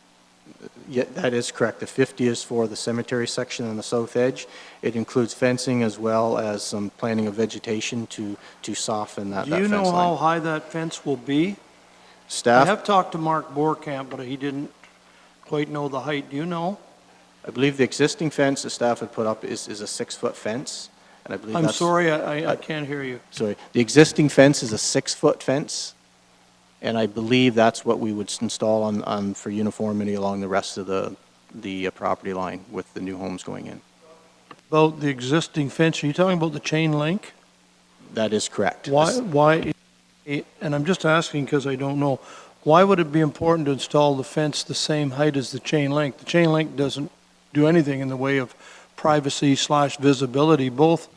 Yeah, that is correct. The 50 is for the cemetery section on the south edge. It includes fencing as well as some planting of vegetation to soften that fence line. Do you know how high that fence will be? I Staff, have talked to Mark Borkamp, but he didn't quite know the height. Do you know? I believe the existing fence the staff had put up is a 6-foot fence, and I believe I'm that's... sorry, I can't hear you. Sorry, the existing fence is a 6-foot fence, and I believe that's what we would install on for uniformity along the rest of the property line with the new homes going in. About the existing fence, are you talking about the chain link? That is correct. Why, and I'm just asking because I don't know, why would it be important to install the fence the same height as the chain link? The chain link doesn't do anything in the way of privacy/visibility, both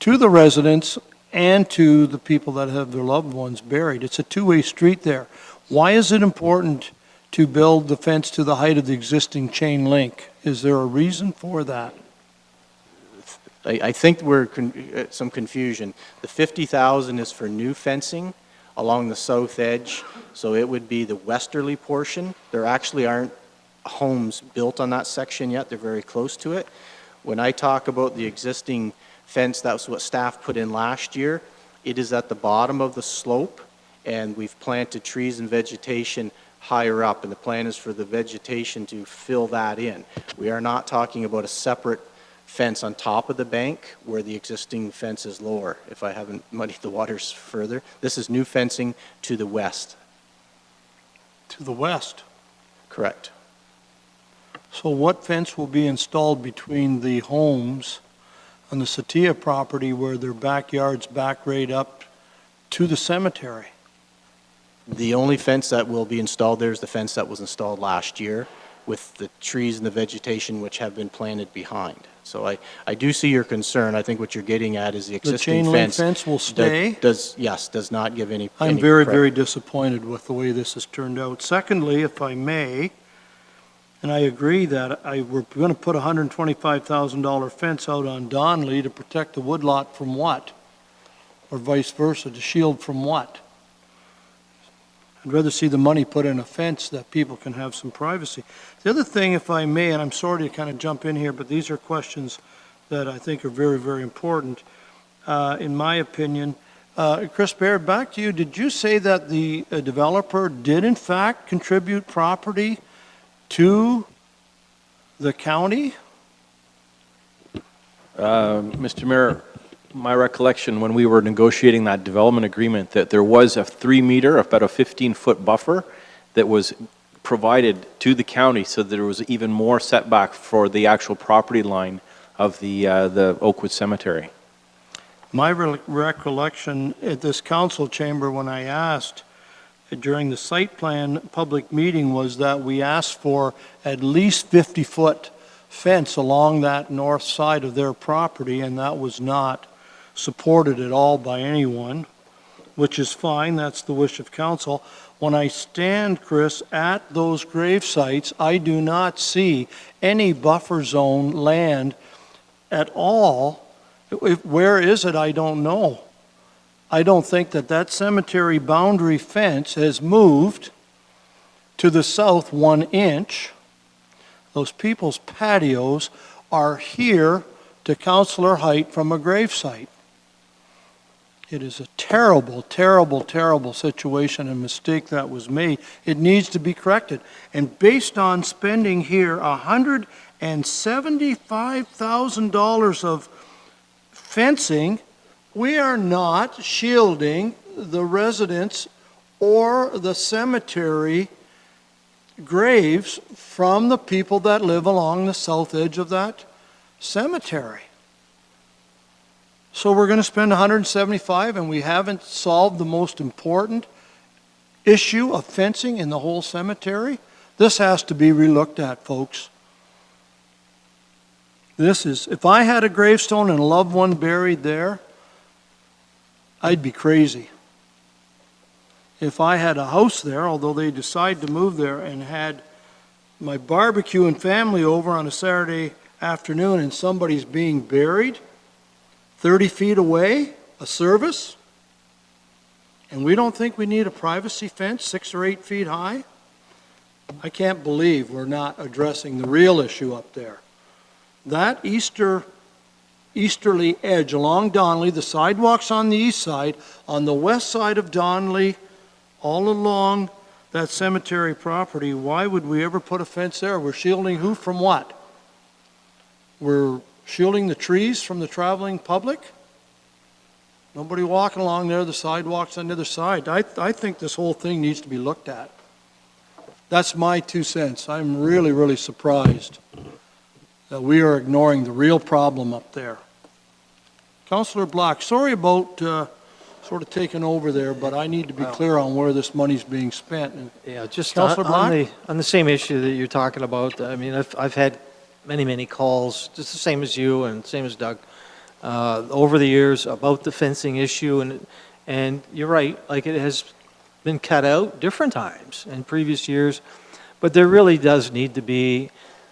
to the residents and to the people that have their loved ones buried. It's a two-way street there. Why is it important to build the fence to the height of the existing chain link? Is there a reason for that? I think we're some confusion. The 50,000 is for new fencing along the south edge, so it would be the westerly portion. There actually aren't homes built on that section yet. They're very close to it. When I talk about the existing fence, that was what staff put in last year. It is at the bottom of the slope, and we've planted trees and vegetation higher up, and the plan is for the vegetation to fill that in. We are not talking about a separate fence on top of the bank where the existing fence is lower, if I haven't muddied the waters further. This is new fencing to the west. To the west. Correct. So what fence will be installed between the homes on the Satia property where their backyards back right up to the cemetery? The only fence that will be installed there is the fence that was installed last year with the trees and the vegetation which have been planted behind. So I do see your concern. I think what you're getting at is the The existing chain link fence. fence will stay? Does not give any. I'm any very, pre- very disappointed with the way this has turned out. Secondly, if I may, and I agree that we're going to put a $125,000 fence out on Donley to protect the woodlot from what? Or vice versa, to shield from what? I'd rather see the money put in a fence that people can have some privacy. The other thing, if I may, and I'm sorry to kind of jump in here, but these are questions that I think are very, very important, in my opinion. Chris Baird, back to you. Did you say that the developer did in fact contribute property to the county? Mr. Mayor, my recollection, when we were negotiating that development agreement, that there was a 3-meter, about a 15-foot buffer that was provided to the county, so that there was even more setback for the actual property line of the Oakwood Cemetery. My recollection at this council chamber when I asked during the site plan public meeting was that we asked for at least 50-foot fence along that north side of their property, and that was not supported at all by anyone, which is fine. That's the wish of council. When I stand, Chris, at those grave sites, I do not see any buffer zone land at all. Where is it? I don't know. I don't think that cemetery boundary fence has moved to the south 1 inch. Those people's patios are here to Councillor Height from a grave site. It is a terrible, terrible, terrible situation and mistake that was made. It needs to be corrected. And based on spending here $175,000 of fencing, we are not shielding the residents or the cemetery graves from the people that live along the south edge of that cemetery. So we're going to spend $175,000 and we haven't solved the most important issue of fencing in the whole cemetery? This has to be relooked at, folks. If I had a gravestone and a loved one buried there, I'd be crazy. If I had a house there, although they decide to move there, and had my barbecue and family over on a Saturday afternoon and somebody's being buried 30 feet away, a service, and we don't think we need a privacy fence 6 or 8 feet high, I can't believe we're not addressing the real issue up there. That easterly edge along Donley, the sidewalks on the east side, on the west side of Donley, all along that cemetery property, why would we ever put a fence there? We're shielding who from what? We're shielding the trees from the traveling public? Nobody walking along there, the sidewalks on the other side. I think this whole thing needs to be looked at. That's my 2 cents. I'm really, really surprised that we are ignoring the real problem up there. Councillor Black, sorry about sort of taking over there, but I need to be clear on where this money's being spent. And Yeah, just Councillor Black? on the same issue that you're talking about, I mean, I've had many calls, just the same as you and same as Doug, over the years about the fencing issue, and you're right, like it has been cut out different times in previous years, but there really does need to be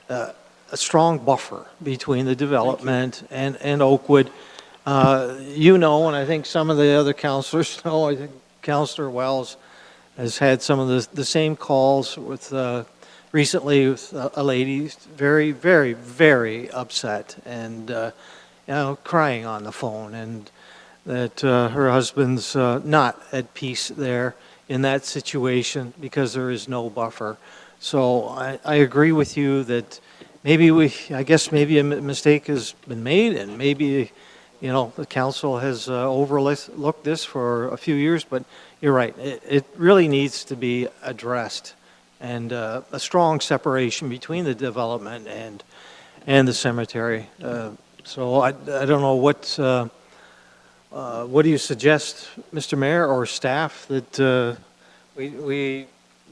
a strong buffer between the development and Oakwood. You know, and I think some of the other councillors know, I think Councillor Wells has had some of the same calls with recently with a lady very, very, very upset and crying on the phone, and that her husband's not at peace there in that situation because there is no buffer. So I agree with you that maybe I guess maybe a mistake has been made, and maybe the council has overlooked this for a few years, but you're right. It really needs to be addressed, and a strong separation between the development and the cemetery. So I don't know what do you suggest, Mr. Mayor or staff, that we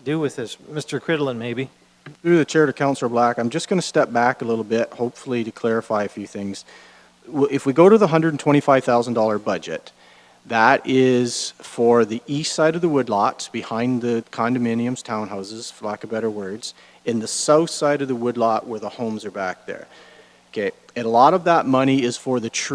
do with this? Mr. Cridlin, maybe? Through the chair to Councillor Black, I'm just going to step back a little bit, hopefully to clarify a few things. If we go to the $125,000 budget, that is for the east side of the woodlots, behind the condominiums, townhouses, for lack of better words, in the south side of the woodlot where the homes are back there. Okay, and a lot of that money is for the tree